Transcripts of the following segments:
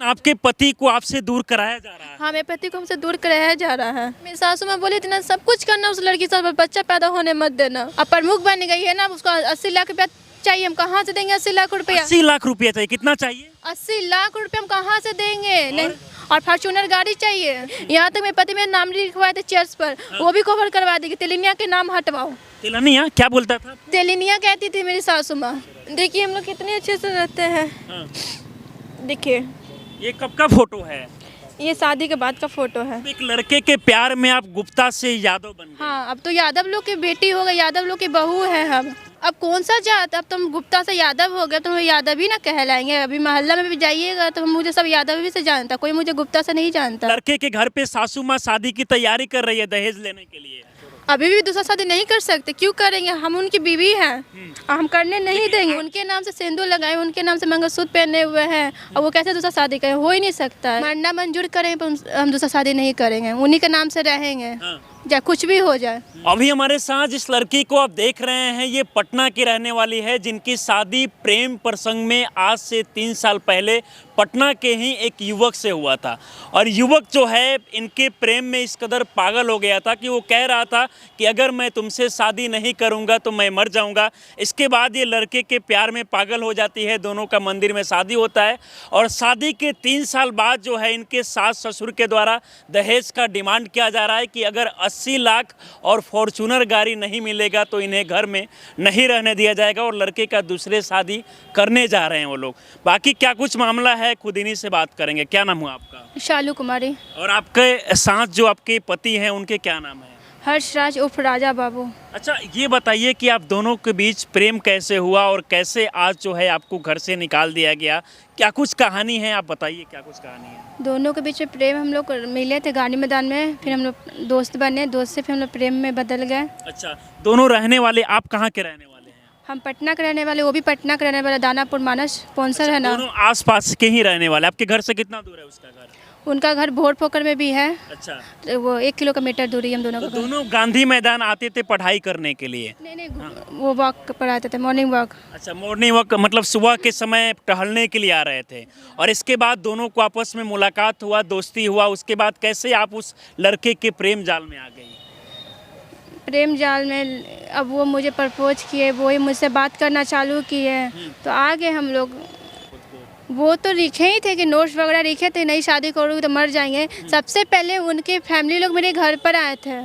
आपके पति को आपसे दूर कराया जा रहा है। हाँ, मेरे पति को हमसे दूर कराया जा रहा है। मेरी सासू माँ बोली इतना सब कुछ करना उस लड़की से, बच्चा पैदा होने मत देना। अब प्रमुख बन गई है ना, उसको 80 लाख रुपया चाहिए, हम कहाँ से देंगे 80 लाख रुपया? 80 लाख रुपया चाहिए, कितना चाहिए? 80 लाख रुपया हम कहाँ से देंगे? नहीं, और फॉर्च्यूनर गाड़ी चाहिए। यहाँ तक मेरे पति मेरे नाम लिखवाए थे चेयर्स पर, वो भी कवर करवा दी कि तेलिनिया के नाम हटवाओ। तिलनिया क्या बोलता था? तेलिनिया कहती थी मेरी सासू माँ। देखिए हम लोग कितने अच्छे से रहते हैं। हाँ। देखिए ये कब का फोटो है? ये शादी के बाद का फोटो है। एक लड़के के प्यार में आप गुप्ता से यादव बन गए। हाँ, अब तो यादव लोग की बेटी हो गई, यादव लोग की बहू है हम। अब कौन सा जात, अब तुम गुप्ता से यादव हो गए तो हम यादव ही ना कहलाएंगे। अभी मोहल्ला में भी जाइएगा तो मुझे सब यादव ही से जानता, कोई मुझे गुप्ता से नहीं जानता। लड़के के घर पे सासू माँ शादी की तैयारी कर रही है दहेज लेने के लिए। अभी भी दूसरा शादी नहीं कर सकते, क्यों करेंगे? हम उनकी बीवी हैं और हम करने नहीं देंगे। उनके नाम से सिंदूर लगाए, उनके नाम से मंगलसूत्र पहने हुए हैं, और वो कैसे दूसरा शादी करें? हो ही नहीं सकता है। मरना मंजूर करें पर हम दूसरा शादी नहीं करेंगे, उन्हीं के नाम से रहेंगे, चाहे कुछ भी हो जाए। अभी हमारे साथ जिस लड़की को आप देख रहे हैं ये पटना की रहने वाली है, जिनकी शादी प्रेम प्रसंग में आज से 3 साल पहले पटना के ही एक युवक से हुआ था। और युवक जो है इनके प्रेम में इस कदर पागल हो गया था कि वो कह रहा था कि अगर मैं तुमसे शादी नहीं करूंगा तो मैं मर जाऊंगा। इसके बाद ये लड़के के प्यार में पागल हो जाती है, दोनों का मंदिर में शादी होता है। और शादी के 3 साल बाद जो है इनके सास ससुर के द्वारा दहेज का डिमांड किया जा रहा है कि अगर 80 लाख और फॉर्च्यूनर गाड़ी नहीं मिलेगा तो इन्हें घर में नहीं रहने दिया जाएगा, और लड़के का दूसरे शादी करने जा रहे हैं वो लोग। बाकी क्या कुछ मामला है खुद इन्हीं से बात करेंगे। क्या नाम हुआ आपका? शालू कुमारी। और आपके साथ जो आपके पति हैं उनके क्या नाम है? हर्षराज उर्फ राजा बाबू। अच्छा, ये बताइए कि आप दोनों के बीच प्रेम कैसे हुआ और कैसे आज जो है आपको घर से निकाल दिया गया? क्या कुछ कहानी है, आप बताइए क्या कुछ कहानी है? दोनों के बीच में प्रेम, हम लोग मिले थे गांधी मैदान में, फिर हम लोग दोस्त बने, दोस्त से फिर हम लोग प्रेम में बदल गए। अच्छा, दोनों रहने वाले, आप कहाँ के रहने वाले हैं? हम पटना के रहने वाले, वो भी पटना के रहने वाला, दानापुर मानस स्पॉन्सर है ना। दोनों आसपास के ही रहने वाले। आपके घर से कितना दूर है उसका घर? उनका घर भोर पोखर में भी है। अच्छा, तो वो 1 किलोमीटर दूरी हम दोनों तो का। दोनों गांधी मैदान आते थे पढ़ाई करने के लिए? नहीं, वो वॉक पर आते थे, मॉर्निंग वॉक। अच्छा, मॉर्निंग वॉक मतलब सुबह के समय टहलने के लिए आ रहे थे। और इसके बाद दोनों को आपस में मुलाकात हुआ, दोस्ती हुआ, उसके बाद कैसे आप उस लड़के के प्रेम जाल में आ गई? प्रेम जाल में अब वो मुझे प्रपोज किए, वो ही मुझसे बात करना चालू किए, तो आगे हम लोग। वो तो लिखे ही थे कि नोट्स वगैरह लिखे थे, नहीं शादी करोगे तो मर जाएंगे। सबसे पहले उनके फैमिली लोग मेरे घर पर आए थे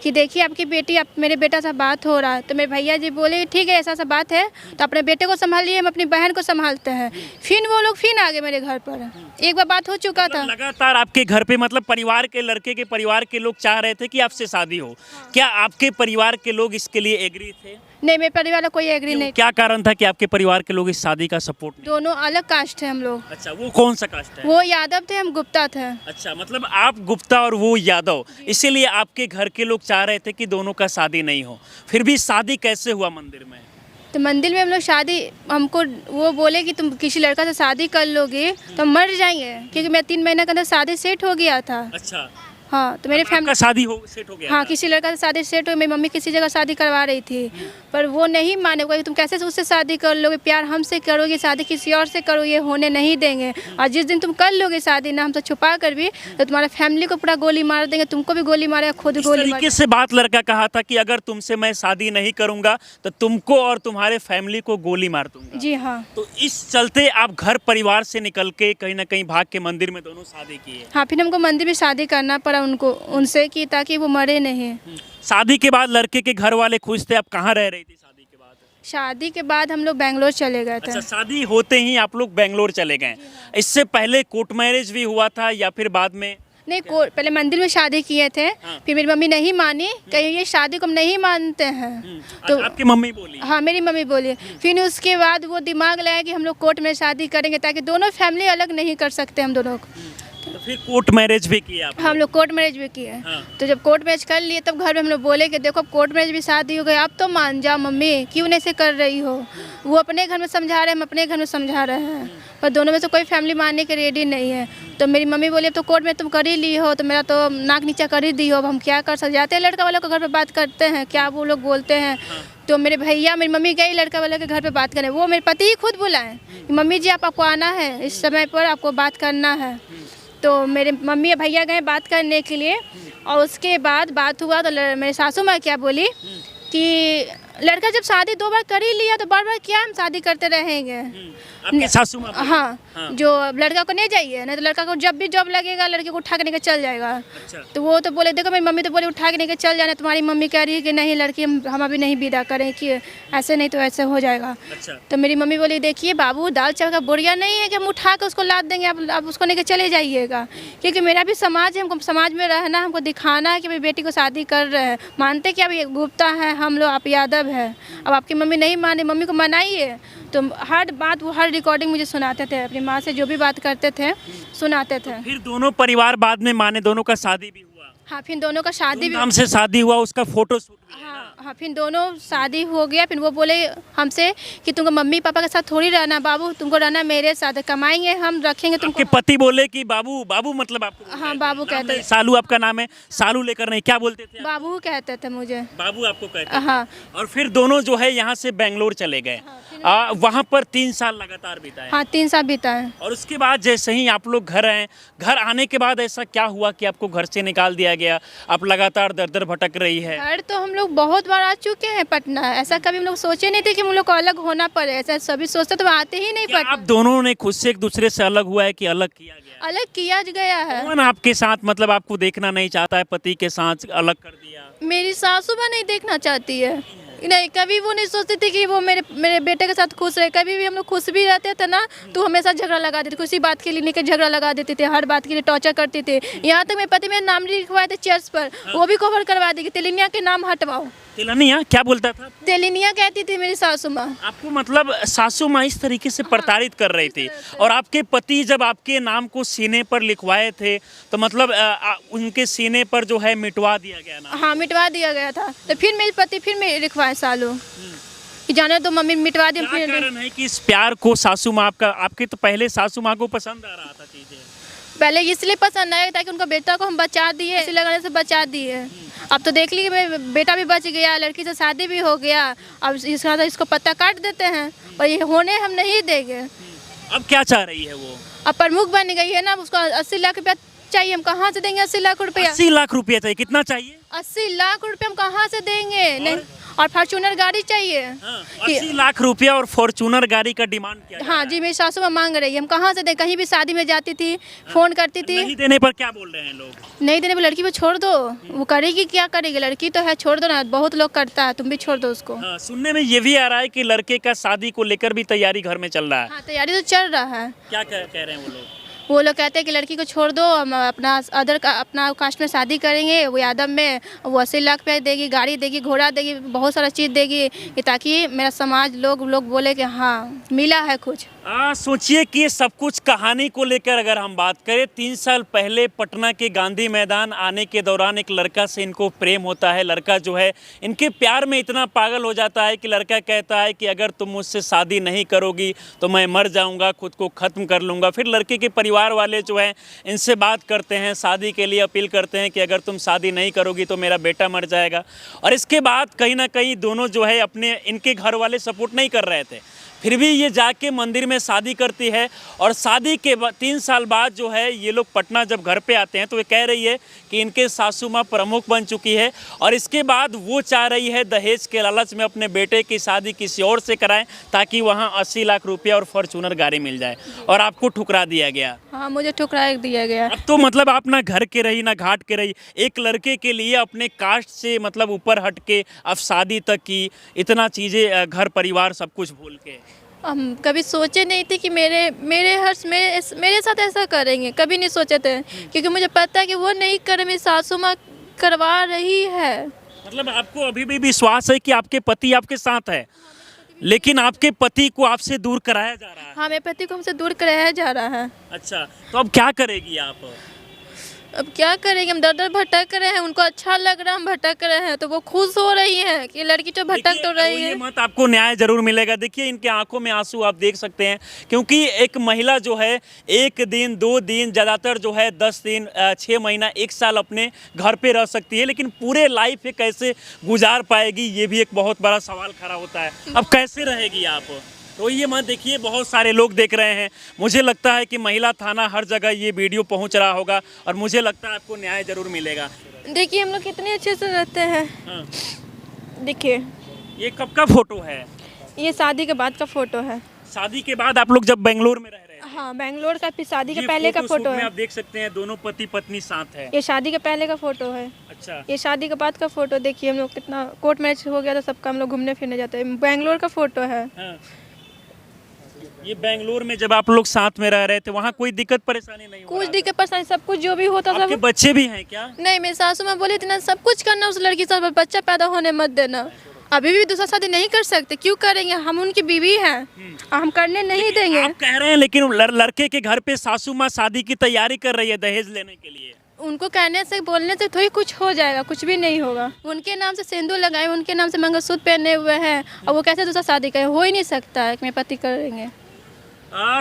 कि देखिए आपकी बेटी, आप मेरे बेटा से बात हो रहा है। तो मेरे भैया जी बोले ठीक है ऐसा सा बात है तो अपने बेटे को संभालिए, हम अपनी बहन को संभालते हैं। फिर वो लोग फिर आ गए मेरे घर पर। एक बार बात हो चुका था। लगातार आपके घर पे मतलब परिवार के, लड़के के परिवार के लोग चाह रहे थे कि आपसे शादी हो। क्या आपके परिवार के लोग इसके लिए एग्री थे? नहीं, मेरे परिवार वाला कोई एग्री नहीं। क्या कारण था कि आपके परिवार के लोग इस शादी का सपोर्ट नहीं? दोनों अलग कास्ट है हम लोग। अच्छा, वो कौन सा कास्ट है? वो यादव थे, हम गुप्ता थे। अच्छा, मतलब आप गुप्ता और वो यादव, इसीलिए आपके घर के लोग चाह रहे थे कि दोनों का शादी नहीं हो। फिर भी शादी कैसे हुआ मंदिर में? तो मंदिर में हम लोग शादी, हमको वो बोले कि तुम किसी लड़का से शादी कर लोगे तो हम मर जाएंगे, क्योंकि मैं 3 महीने के अंदर शादी सेट हो गया था। अच्छा, हाँ, तो मेरे आपका फैमिली शादी हो सेट हो गया हाँ था? किसी लड़का से शादी सेट हो, मेरी मम्मी किसी जगह शादी करवा रही थी, पर वो नहीं माने। वो तुम कैसे उससे शादी कर लोगे, प्यार हमसे करोगे, शादी किसी और से करो, ये होने नहीं देंगे। और जिस दिन तुम कर लोगे शादी ना हमसे छुपा कर भी, तो तुम्हारा फैमिली को पूरा गोली मार देंगे, तुमको भी गोली मारेगा, खुद गोली मार। किस बात लड़का कहा था कि अगर तुमसे मैं शादी नहीं करूंगा तो तुमको और तुम्हारे फैमिली को गोली मार दूंगा? जी हाँ। तो इस चलते आप घर परिवार से निकल के कहीं ना कहीं भाग के मंदिर में दोनों शादी किए? हाँ, फिर हमको मंदिर में शादी करना पड़ा उनको, उनसे की, ताकि वो मरे नहीं। शादी के बाद लड़के के घर वाले खुश थे? आप कहाँ रह रही थी शादी के बाद? शादी के बाद हम लोग बेंगलोर चले गए थे। अच्छा, शादी होते ही आप लोग बेंगलोर चले गए। इससे पहले कोर्ट मैरिज भी हुआ था या फिर बाद में? नहीं, पहले मंदिर में शादी किए थे। फिर मेरी मम्मी नहीं मानी, कहीं ये शादी को हम नहीं मानते हैं। तो आपकी मम्मी बोली? हाँ, मेरी मम्मी बोली। फिर उसके बाद वो दिमाग लाया कि हम लोग कोर्ट में शादी करेंगे, ताकि दोनों फैमिली अलग नहीं कर सकते हम दोनों को। तो फिर कोर्ट मैरिज भी किया आप? हम लोग कोर्ट मैरिज भी किए। तो जब कोर्ट मैरिज कर लिए तब घर में हम लोग बोले कि देखो कोर्ट मैरिज भी शादी हो गई, अब तो मान जाओ मम्मी, क्यों नहीं से कर रही हो। वो अपने घर में समझा रहे हैं, हम अपने घर में समझा रहे हैं, पर दोनों में से कोई फैमिली मानने के रेडी नहीं है। तो मेरी मम्मी बोली अब तो कोर्ट में तुम कर ही ली हो, तो मेरा तो नाक नीचा कर ही दी हो, अब हम क्या कर सकते। जाते हैं लड़का वालों के घर पे बात करते हैं, क्या वो लोग बोलते हैं। तो मेरे भैया मेरी मम्मी गई लड़का वाले के घर पे बात करने, वो मेरे पति ही खुद बुलाए, मम्मी जी आपको आना है, इस समय पर आपको बात करना है। तो मेरे मम्मी और भैया गए बात करने के लिए, और उसके बाद बात हुआ तो मेरे सासू माँ क्या बोली कि लड़का जब शादी 2 बार कर ही लिया तो बार बार क्या हम शादी करते रहेंगे। आपके सासू माँ बोली? हाँ, जो लड़का को नहीं जाइए, नहीं तो लड़का को जब भी जॉब लगेगा लड़के को उठा के लेकर चल जाएगा। अच्छा। तो वो तो बोले देखो मेरी मम्मी तो बोले उठा के लेकर चल जाना, तुम्हारी मम्मी कह रही है कि नहीं लड़की हम अभी नहीं विदा करें, कि ऐसे नहीं तो ऐसे हो जाएगा। अच्छा। तो मेरी मम्मी बोली देखिए बाबू दाल चावल का बोरिया नहीं है कि हम उठा के उसको लाद देंगे, आप उसको लेकर चले जाइएगा, क्योंकि मेरा भी समाज है, हमको समाज में रहना, हमको दिखाना है कि मेरी बेटी को शादी कर रहे हैं। मानते कि अब ये गुप्ता है हम लोग, आप यादव है, अब आपकी मम्मी नहीं माने, मम्मी को मनाइए। तो हर बात वो हर रिकॉर्डिंग मुझे सुनाते थे, अपनी माँ से जो भी बात करते थे सुनाते थे। फिर दोनों परिवार बाद में माने, दोनों का शादी भी हुआ? हाँ, फिर दोनों का शादी भी, नाम से शादी हुआ, उसका फोटो शूट भी है ना? हाँ, फिर दोनों शादी हो गया। फिर वो बोले हमसे कि तुमको मम्मी पापा के साथ थोड़ी रहना बाबू, तुमको रहना मेरे साथ, कमाएंगे हम रखेंगे तुमको। आपके पति बोले कि बाबू, बाबू मतलब आपको? हाँ, बाबू कहते थे। सालू आपका नाम है, सालू लेकर नहीं, क्या बोलते थे? बाबू कहते थे मुझे। बाबू आपको कहते थे? हाँ। और फिर दोनों जो है यहाँ से बेंगलोर चले गए। वहाँ पर 3 साल लगातार बिताए। हाँ, 3 साल बिताए। और उसके बाद जैसे ही आप लोग घर आए, घर आने के बाद ऐसा क्या हुआ कि आपको घर से निकाल दिया गया? आप लगातार दर दर भटक रही है। घर तो हम लोग बहुत बार आ चुके हैं पटना, ऐसा कभी हम लोग सोचे नहीं थे कि हम लोग को अलग होना पड़े, ऐसा सभी सोचते तो आते ही नहीं क्या पटना। आप दोनों ने खुद से एक दूसरे से अलग हुआ है कि अलग किया गया? अलग किया गया है। कौन आपके साथ मतलब आपको देखना नहीं चाहता है, पति के साथ अलग कर दिया? मेरी सासू माँ नहीं देखना चाहती है, नहीं कभी वो नहीं सोचती थी कि वो मेरे बेटे के साथ खुश रहे। कभी भी हम लोग खुश भी रहते थे ना तो हमेशा झगड़ा लगा देते, किसी बात के लिए लेकर झगड़ा लगा देते थे, हर बात के लिए टॉर्चर करते थे। यहाँ तक मेरे पति मेरे नाम लिखवाए थे चर्च पर, वो भी कवर करवा दी कि तेलिनिया के नाम हटवाओ। तिलनिया क्या बोलता था? तेलिनिया कहती थी मेरी सासू माँ। आपको मतलब सासू माँ इस तरीके से प्रताड़ित कर रही थी, और आपके पति जब आपके नाम को सीने पर लिखवाए थे तो मतलब उनके सीने पर जो है मिटवा दिया गया ना? हाँ, मिटवा दिया गया था। तो फिर मेरे पति फिर मेरे लिखवाए सालू कि जाने तो मम्मी मिटवा दी। क्या फिर कारण है कि इस प्यार को सासू माँ आपके तो पहले सासू माँ को पसंद आ रहा था चीजें? पहले इसलिए पसंद आया ताकि उनका बेटा को हम बचा दिए, इसी लगाने से बचा दिए। अब तो देख लीजिए मेरा बेटा भी बच गया, लड़की से शादी भी हो गया, अब इसको पत्ता काट देते हैं और ये होने हम नहीं देंगे। अब क्या चाह रही है वो? अब प्रमुख बन गई है ना, उसको 80 लाख रुपया चाहिए, हम कहाँ से देंगे 80 लाख रुपया? 80 लाख रुपया चाहिए? कितना चाहिए? 80 लाख रुपया हम कहाँ से देंगे? नहीं, और फॉर्चूनर गाड़ी चाहिए। हाँ, 80 लाख रुपया और फॉर्चूनर गाड़ी का डिमांड किया? हाँ जी, मेरी सासू माँ मांग रही है, हम कहाँ से दें? कहीं भी शादी में जाती थी, फोन करती थी। नहीं देने पर क्या बोल रहे हैं लोग? नहीं देने पर लड़की को छोड़ दो, वो करेगी क्या करेगी, लड़की तो है, छोड़ दो ना, बहुत लोग करता है, तुम भी छोड़ दो उसको। हाँ, सुनने में ये भी आ रहा है कि लड़के का शादी को लेकर भी तैयारी घर में चल रहा है। हाँ, तैयारी तो चल रहा है। क्या कह रहे हैं वो लोग? वो लोग कहते हैं कि लड़की को छोड़ दो, हम अपना कास्ट में शादी करेंगे, वो यादव में, वो 80 लाख रुपया देगी, गाड़ी देगी, घोड़ा देगी, बहुत सारा चीज़ देगी, कि ताकि मेरा समाज लोग बोले कि हाँ मिला है कुछ। सोचिए कि ये सब कुछ कहानी को लेकर अगर हम बात करें, 3 साल पहले पटना के गांधी मैदान आने के दौरान एक लड़का से इनको प्रेम होता है। लड़का जो है इनके प्यार में इतना पागल हो जाता है कि लड़का कहता है कि अगर तुम मुझसे शादी नहीं करोगी तो मैं मर जाऊंगा, खुद को ख़त्म कर लूँगा। फिर लड़के के परिवार वाले जो है इनसे बात करते हैं, शादी के लिए अपील करते हैं कि अगर तुम शादी नहीं करोगी तो मेरा बेटा मर जाएगा। और इसके बाद कहीं ना कहीं दोनों जो है इनके घर वाले सपोर्ट नहीं कर रहे थे, फिर भी ये जाके मंदिर में शादी करती है। और शादी के 3 साल बाद जो है ये लोग पटना जब घर पे आते हैं तो ये कह रही है कि इनके सासू माँ प्रमुख बन चुकी है, और इसके बाद वो चाह रही है दहेज के लालच में अपने बेटे की शादी किसी और से कराएं ताकि वहाँ 80 लाख रुपया और फॉर्चूनर गाड़ी मिल जाए, और आपको ठुकरा दिया गया। हाँ, मुझे ठुकरा दिया गया। अब तो मतलब आप ना घर के रही ना घाट के रही, एक लड़के के लिए अपने कास्ट से मतलब ऊपर हट के अब शादी तक की, इतना चीज़ें, घर परिवार सब कुछ भूल के। हम कभी सोचे नहीं थे कि मेरे साथ ऐसा करेंगे, कभी नहीं सोचे थे, क्योंकि मुझे पता है कि वो नहीं करे, मेरी सासू माँ करवा रही है। मतलब आपको अभी भी विश्वास है कि आपके पति आपके साथ है, लेकिन आपके पति को आपसे दूर कराया जा रहा है? हाँ, मेरे पति को हमसे दूर कराया जा रहा है। अच्छा, तो अब क्या करेगी आप? अब क्या करेंगे, हम दर दर भटक रहे हैं, उनको अच्छा लग रहा है हम भटक रहे हैं, तो वो खुश हो रही है कि लड़की तो भटक तो रही ये है। मत, आपको न्याय जरूर मिलेगा। देखिए इनके आंखों में आंसू आप देख सकते हैं, क्योंकि एक महिला जो है 1 दिन 2 दिन, ज़्यादातर जो है 10 दिन 6 महीना 1 साल अपने घर पे रह सकती है, लेकिन पूरे लाइफ ये कैसे गुजार पाएगी, ये भी एक बहुत बड़ा सवाल खड़ा होता है। अब कैसे रहेगी आप? तो ये मत, देखिए बहुत सारे लोग देख रहे हैं। मुझे लगता है कि महिला थाना हर जगह ये वीडियो पहुंच रहा होगा और मुझे लगता है आपको न्याय जरूर मिलेगा। देखिए हम लोग कितने अच्छे से रहते हैं। हाँ। देखिए ये कब का फोटो है? ये शादी के बाद का फोटो है। शादी के बाद आप लोग जब बेंगलोर में रह रहे हैं? हाँ, बेंगलोर का, फिर शादी के ये पहले का फोटो फोटो में है। आप देख सकते हैं दोनों पति पत्नी साथ है। ये शादी के पहले का फोटो है। अच्छा। ये शादी के बाद का फोटो। देखिए हम लोग कितना कोर्ट मैरिज हो गया था सबका, हम लोग घूमने फिरने जाते हैं। बेंगलोर का फोटो है। हाँ। ये बेंगलोर में जब आप लोग साथ में रह रहे थे, वहाँ कोई दिक्कत परेशानी नहीं हो कुछ रहा दिक्कत परेशानी सब कुछ जो भी होता था? था। आपके बच्चे भी हैं क्या? नहीं, मेरी सासू माँ बोली थी ना, सब कुछ करना उस लड़की से, बच्चा पैदा होने मत देना। अभी भी दूसरा शादी नहीं कर सकते, क्यों करेंगे, हम उनकी बीवी हैं, हम करने नहीं देंगे। आप कह रहे हैं, लेकिन लड़के के घर पे सासू माँ शादी की तैयारी कर रही है दहेज लेने के लिए। उनको कहने से बोलने से थोड़ी कुछ हो जाएगा, कुछ भी नहीं होगा। उनके नाम से सिंदूर लगाए, उनके नाम से मंगलसूत्र पहने हुए हैं, और वो कैसे दूसरा शादी करें? हो ही नहीं सकता है कि मेरे पति करेंगे।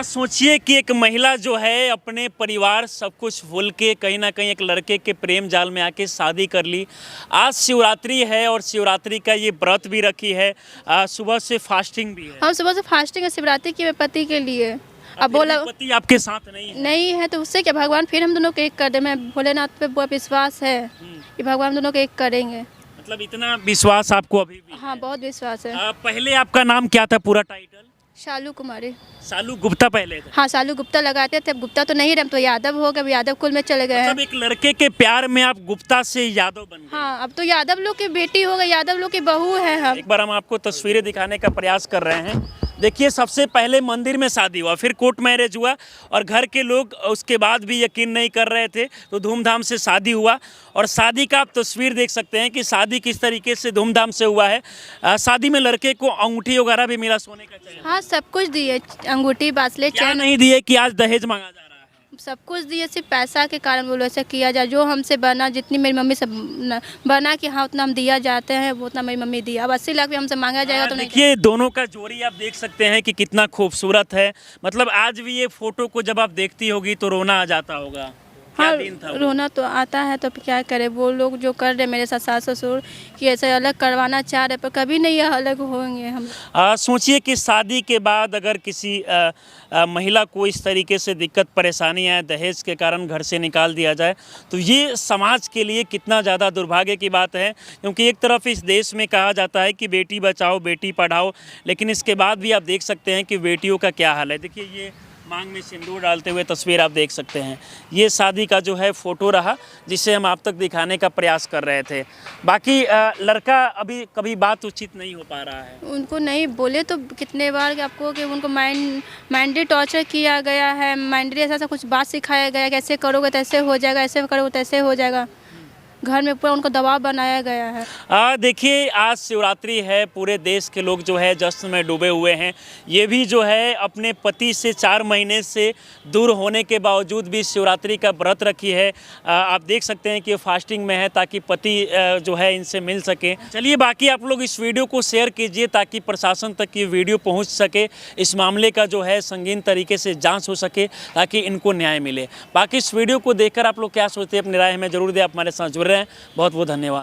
सोचिए कि एक महिला जो है अपने परिवार सब कुछ भूल के कहीं ना कहीं एक लड़के के प्रेम जाल में आके शादी कर ली। आज शिवरात्रि है और शिवरात्रि का ये व्रत भी रखी है, सुबह से फास्टिंग भी है। हम सुबह से फास्टिंग है शिवरात्रि की, मेरे पति के लिए। अब बोला पति आपके साथ नहीं है तो उससे क्या, भगवान फिर हम दोनों को एक कर दे। मैं भोलेनाथ पे बहुत विश्वास है कि भगवान दोनों को एक करेंगे। मतलब इतना विश्वास आपको अभी भी? हाँ, बहुत विश्वास है। पहले आपका नाम क्या था, पूरा टाइटल? शालू कुमारी। शालू गुप्ता पहले थे? हाँ, शालू गुप्ता लगाते थे, अब गुप्ता तो नहीं रहे, हम तो यादव हो गए, अब यादव कुल में चले गए हैं। मतलब एक लड़के के प्यार में आप गुप्ता से यादव बन गए? हाँ, अब तो यादव लोग की बेटी हो गई, यादव लोग की बहू है हम। एक बार हम आपको तस्वीरें दिखाने का प्रयास कर रहे हैं। देखिए सबसे पहले मंदिर में शादी हुआ, फिर कोर्ट मैरिज हुआ, और घर के लोग उसके बाद भी यकीन नहीं कर रहे थे, तो धूमधाम से शादी हुआ। और शादी का आप तस्वीर देख सकते हैं कि शादी किस तरीके से धूमधाम से हुआ है। शादी में लड़के को अंगूठी वगैरह भी मिला, सोने का चैन। हाँ, सब कुछ दिए, अंगूठी, बासले, क्या चैन नहीं दिए कि आज दहेज मांगा जा रहा है? सब कुछ दिए, सिर्फ पैसा के कारण बोलो ऐसा किया जाए। जो हमसे बना, जितनी मेरी मम्मी से बना कि हाँ उतना हम दिया जाते हैं, वो उतना मेरी मम्मी दिया। अब 80 लाख भी हमसे मांगा जाएगा तो नहीं। देखिए दोनों का जोड़ी आप देख सकते हैं कि कितना खूबसूरत है। मतलब आज भी ये फोटो को जब आप देखती होगी तो रोना आ जाता होगा। क्या हाँ, दिन था वो? रोना तो आता है, तो क्या करे। वो लोग जो कर रहे मेरे साथ, सास ससुर, कि ऐसे अलग करवाना चाह रहे, पर कभी नहीं यह अलग होंगे हम। सोचिए कि शादी के बाद अगर किसी महिला को इस तरीके से दिक्कत परेशानी आए, दहेज के कारण घर से निकाल दिया जाए, तो ये समाज के लिए कितना ज़्यादा दुर्भाग्य की बात है। क्योंकि एक तरफ इस देश में कहा जाता है कि बेटी बचाओ बेटी पढ़ाओ, लेकिन इसके बाद भी आप देख सकते हैं कि बेटियों का क्या हाल है। देखिए ये मांग में सिंदूर डालते हुए तस्वीर आप देख सकते हैं। ये शादी का जो है फ़ोटो रहा, जिसे हम आप तक दिखाने का प्रयास कर रहे थे। बाकी लड़का अभी कभी बात उचित नहीं हो पा रहा है। उनको नहीं बोले तो कितने बार कि आपको कि उनको माइंडली टॉर्चर किया गया है, माइंडली ऐसा कुछ बात सिखाया गया है कि ऐसे करोगे तो ऐसे हो जाएगा, ऐसे करोगे तो ऐसे हो जाएगा। घर में पूरा उनको दबाव बनाया गया है। देखिए आज शिवरात्रि है, पूरे देश के लोग जो है जश्न में डूबे हुए हैं। ये भी जो है अपने पति से 4 महीने से दूर होने के बावजूद भी शिवरात्रि का व्रत रखी है। आप देख सकते हैं कि फास्टिंग में है ताकि पति जो है इनसे मिल सके। चलिए बाकी आप लोग इस वीडियो को शेयर कीजिए ताकि प्रशासन तक ये वीडियो पहुँच सके, इस मामले का जो है संगीन तरीके से जाँच हो सके ताकि इनको न्याय मिले। बाकी इस वीडियो को देखकर आप लोग क्या सोचते हैं, अपनी राय हमें जरूर दें। आप हमारे साथ जुड़ रहे हैं, बहुत बहुत धन्यवाद।